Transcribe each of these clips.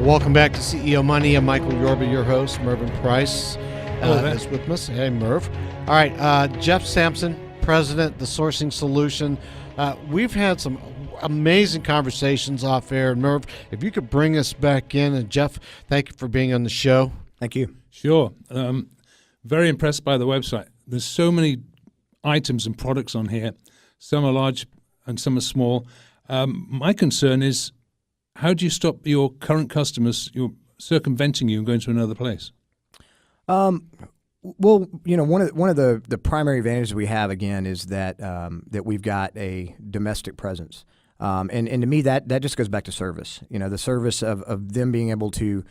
Welcome back to CEO Money. I'm Michael Yorba, your host. Mervyn Price is with us. Hey, Merv. All right, Jeff Sampson, President, The Sourcing Solution. We've had some amazing conversations off air. Merv, if you could bring us back in. And Jeff, thank you for being on the show. Thank you. Sure. Very impressed by the website. There's so many items and products on here. Some are large and some are small. My concern is, how do you stop your current customers circumventing you and going to another place? Well, one of the primary advantages we have, again, is that that we've got a domestic presence. And to me, that just goes back to service. The service of them being able to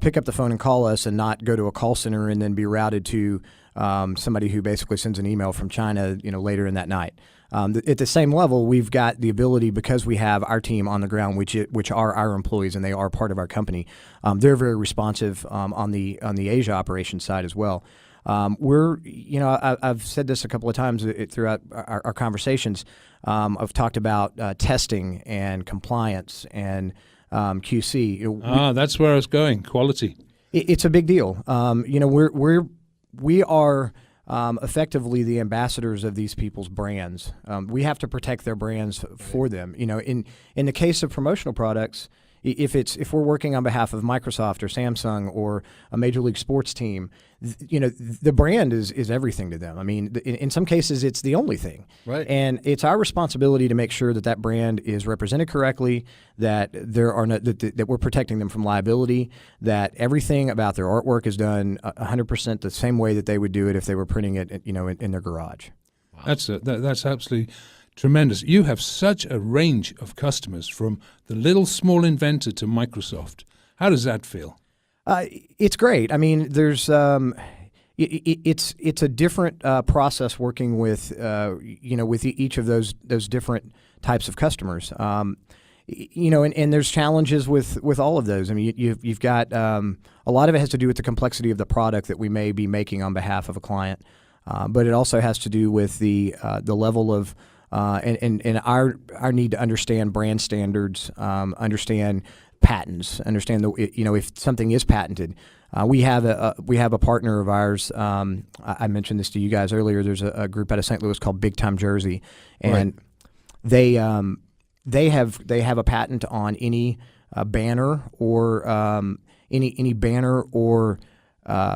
pick up the phone and call us and not go to a call center and then be routed to somebody who basically sends an email from China, later in that night. At the same level, we've got the ability, because we have our team on the ground, which are our employees and they are part of our company. They're very responsive on the Asia operations side as well. I've said this a couple of times throughout our conversations. I've talked about testing and compliance and QC. That's where I was going. Quality. It's a big deal. We are effectively the ambassadors of these people's brands. We have to protect their brands for them. In the case of promotional products, if we're working on behalf of Microsoft or Samsung or a major league sports team, the brand is everything to them. I mean, in some cases, it's the only thing. Right. And it's our responsibility to make sure that brand is represented correctly, that that we're protecting them from liability, that everything about their artwork is done 100% the same way that they would do it if they were printing it, in their garage. Wow. That's absolutely tremendous. You have such a range of customers, from the little small inventor to Microsoft. How does that feel? It's great. I mean, there's it's a different process working with with each of those different types of customers. And there's challenges with all of those. I mean, you've got a lot of it has to do with the complexity of the product that we may be making on behalf of a client, but it also has to do with the level of and our need to understand brand standards, understand patents, understand if something is patented. We have a partner of ours. I mentioned this to you guys earlier. There's a group out of St. Louis called Big Time Jersey, and they have a patent on any banner or any banner or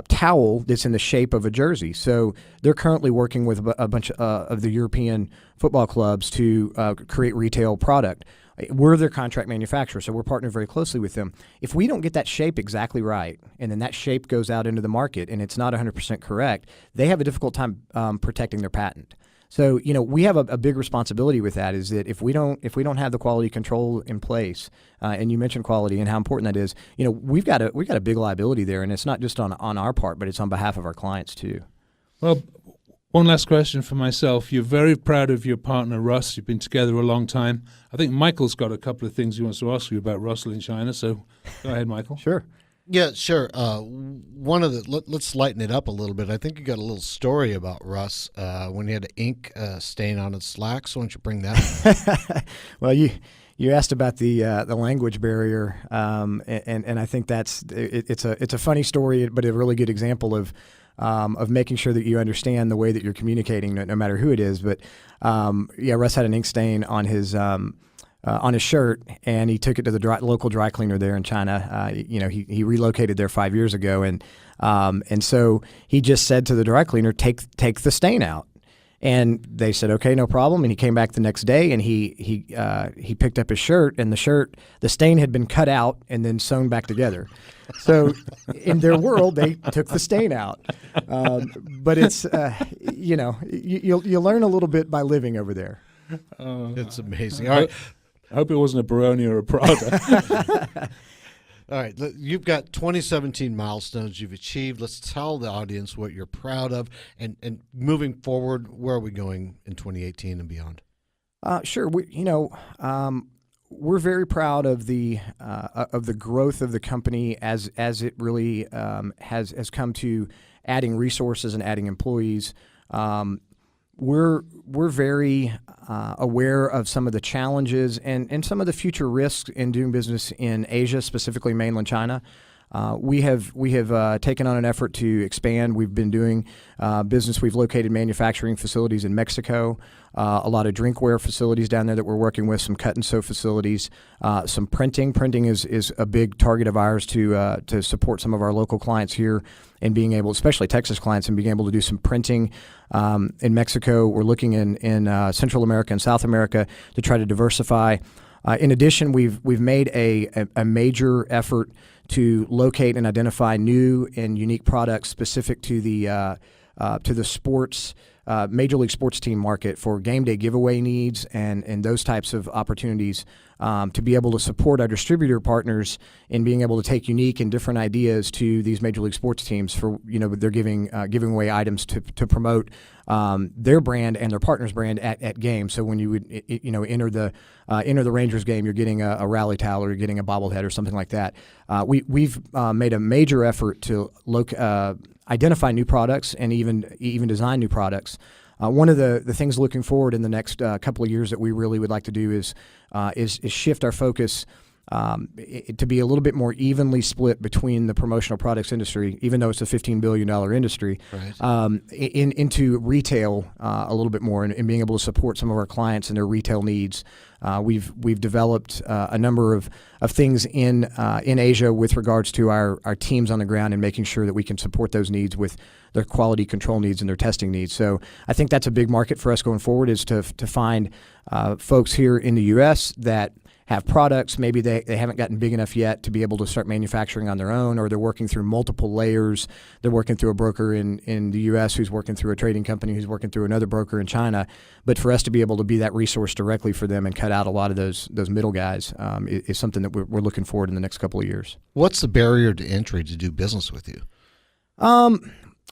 towel that's in the shape of a jersey. So they're currently working with a bunch of the European football clubs to create retail product. We're their contract manufacturer, so we're partnered very closely with them. If we don't get that shape exactly right, and then that shape goes out into the market and it's not 100% correct, they have a difficult time protecting their patent. So we have a big responsibility with that. Is that if we don't have the quality control in place, and you mentioned quality and how important that is, we've got a big liability there, and it's not just on our part, but it's on behalf of our clients too. Well, one last question for myself. You're very proud of your partner, Russ. You've been together a long time. I think Michael's got a couple of things he wants to ask you about Russell in China, so go ahead, Michael. Sure. Yeah, sure. Let's lighten it up a little bit. I think you got a little story about Russ when he had an ink stain on his slacks. Why don't you bring that up? Well, you asked about the language barrier, and I think it's a funny story, but a really good example of making sure that you understand the way that you're communicating, no matter who it is. But Russ had an ink stain on his shirt, and he took it to the local dry cleaner there in China. He relocated there 5 years ago, and so he just said to the dry cleaner, take the stain out. And they said, okay, no problem. And he came back the next day, and he picked up his shirt, and the stain had been cut out and then sewn back together. So in their world, they took the stain out. But it's you learn a little bit by living over there. It's amazing. All right. I hope it wasn't a Baroni or a Prada. All right, you've got 2017 milestones you've achieved. Let's tell the audience what you're proud of, and moving forward, where are we going in 2018 and beyond? Sure. We're very proud of the growth of the company as it really has come to adding resources and adding employees. we're very aware of some of the challenges and some of the future risks in doing business in Asia, specifically mainland China. We have taken on an effort to expand. We've been doing business. We've located manufacturing facilities in Mexico, a lot of drinkware facilities down there that we're working with, some cut and sew facilities, some printing. Printing is a big target of ours to support some of our local clients here and being able, especially Texas clients, and being able to do some printing in Mexico. We're looking in Central America and South America to try to diversify. In addition, we've made a major effort to locate and identify new and unique products specific to the sports Major League Sports team market for game day giveaway needs and those types of opportunities to be able to support our distributor partners in being able to take unique and different ideas to these Major League Sports teams for they're giving away items to promote their brand and their partner's brand at games. So when you would enter the Rangers game, you're getting a rally towel or you're getting a bobblehead or something like that. We've made a major effort to identify new products and even design new products. One of the things looking forward in the next couple of years that we really would like to do is shift our focus to be a little bit more evenly split between the promotional products industry, even though it's a $15 billion industry, right, into retail a little bit more and being able to support some of our clients and their retail needs. We've developed a number of things in Asia with regards to our teams on the ground and making sure that we can support those needs with their quality control needs and their testing needs. So I think that's a big market for us going forward, is to find folks here in the U.S. that have products. Maybe they haven't gotten big enough yet to be able to start manufacturing on their own, or they're working through multiple layers. They're working through a broker in the U.S. who's working through a trading company who's working through another broker in China. But for us to be able to be that resource directly for them and cut out a lot of those middle guys is something that we're looking forward in the next couple of years. What's the barrier to entry to do business with you?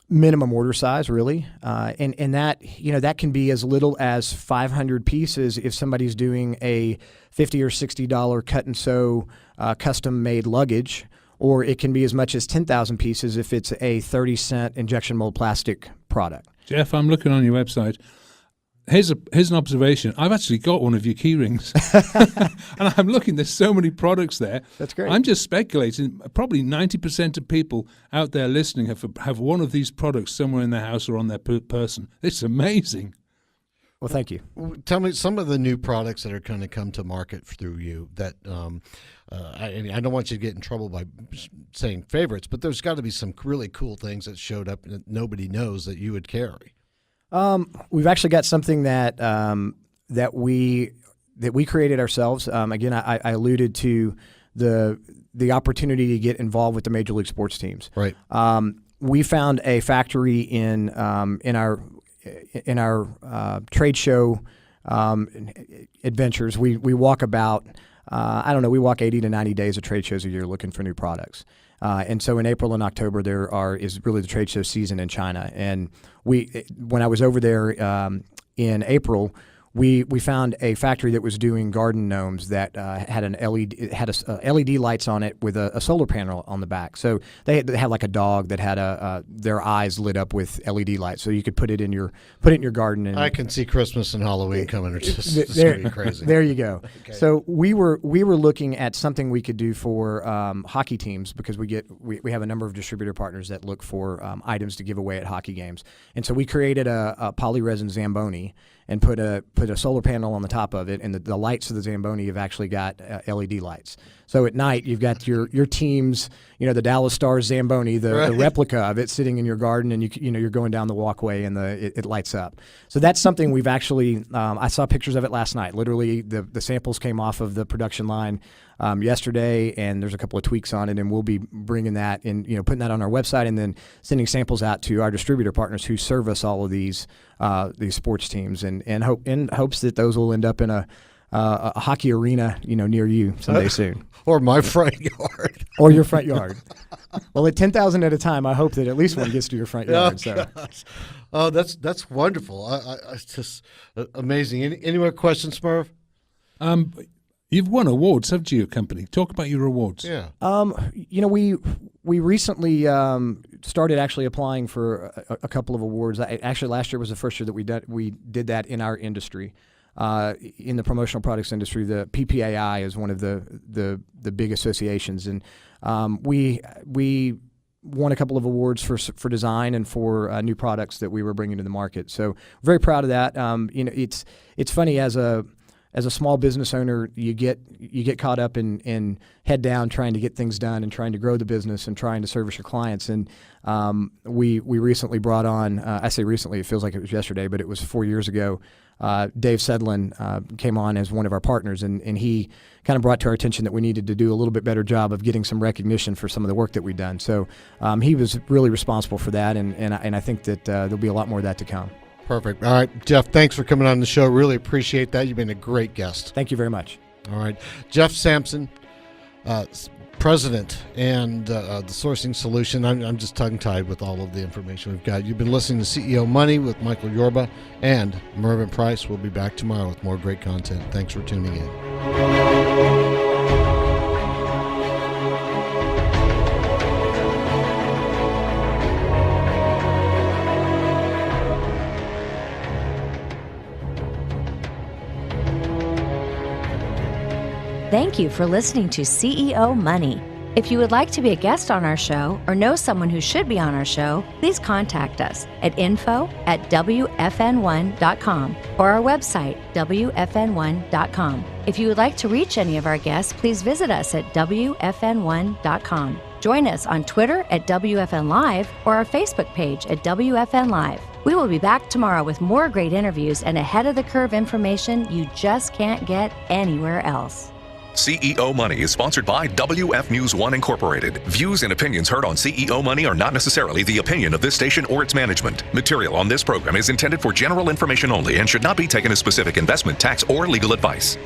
Minimum order size, really, and that that can be as little as 500 pieces if somebody's doing a $50 or $60 cut and sew custom made luggage, or it can be as much as 10,000 pieces if it's a 30-cent injection mold plastic product. Jeff, I'm looking on your website. Here's an observation. I've actually got one of your key rings. And I'm looking, there's so many products there. That's great. I'm just speculating. Probably 90% of people out there listening have one of these products somewhere in their house or on their person. It's amazing. Well, thank you. Tell me some of the new products that are going to come to market through you that I don't want you to get in trouble by saying favorites, but there's got to be some really cool things that showed up that nobody knows that you would carry. We've actually got something that we created ourselves. Again, I alluded to the opportunity to get involved with the Major League Sports teams. Right. We found a factory in our trade show adventures. We walk about we walk 80 to 90 days of trade shows a year looking for new products. And so in April and October is really the trade show season in China. And when I was over there in April, we found a factory that was doing garden gnomes that had LED lights on it with a solar panel on the back. So they had like a dog that had their eyes lit up with LED lights, so you could put it in your garden. And I can see Christmas and Halloween coming. It's going to be crazy. There you go. Okay. So we were looking at something we could do for hockey teams, because we have a number of distributor partners that look for items to give away at hockey games, and so we created a polyresin Zamboni and put a solar panel on the top of it, and the lights of the Zamboni have actually got LED lights. So at night, you've got your team's, the Dallas Stars Zamboni, the replica of it sitting in your garden, and you're going down the walkway and it lights up. So that's something we've actually, I saw pictures of it last night. Literally, the samples came off of the production line yesterday, and there's a couple of tweaks on it, and we'll be bringing that in, putting that on our website, and then sending samples out to our distributor partners who service all of these sports teams, and in hopes that those will end up in a hockey arena, near you someday soon, or my front yard, or your front yard. Well, at 10,000 at a time, I hope that at least one gets to your front yard. Oh, that's wonderful. It's just amazing. Any more questions, Merv? You've won awards, haven't you, your company? Talk about your awards. Yeah. we recently started actually applying for a couple of awards. Actually, last year was the first year that we did that in our industry. In the promotional products industry, the PPAI is one of the big associations, and we won a couple of awards for design and for new products that we were bringing to the market. So very proud of that. It's funny as a small business owner, you get caught up in head down trying to get things done and trying to grow the business and trying to service your clients. And we recently brought on, I say recently, it feels like it was yesterday, but it was 4 years ago. Dave Sedlin came on as one of our partners, and he kind of brought to our attention that we needed to do a little bit better job of getting some recognition for some of the work that we've done. So he was really responsible for that, and I think that there'll be a lot more of that to come. Perfect. All right, Jeff, thanks for coming on the show. Really appreciate that. You've been a great guest. Thank you very much. All right. Jeff Sampson, President and the Sourcing Solution. I'm just tongue-tied with all of the information we've got. You've been listening to CEO Money with Michael Yorba and Mervyn Price. We'll be back tomorrow with more great content. Thanks for tuning in. Thank you for listening to CEO Money. If you would like to be a guest on our show or know someone who should be on our show, please contact us at info@wfn1.com or our website, wfn1.com. If you would like to reach any of our guests, please visit us at wfn1.com. Join us on Twitter at WFN Live or our Facebook page at WFN Live. We will be back tomorrow with more great interviews and ahead-of-the-curve information you just can't get anywhere else. CEO Money is sponsored by WF News 1 Incorporated. Views and opinions heard on CEO Money are not necessarily the opinion of this station or its management. Material on this program is intended for general information only and should not be taken as specific investment, tax, or legal advice.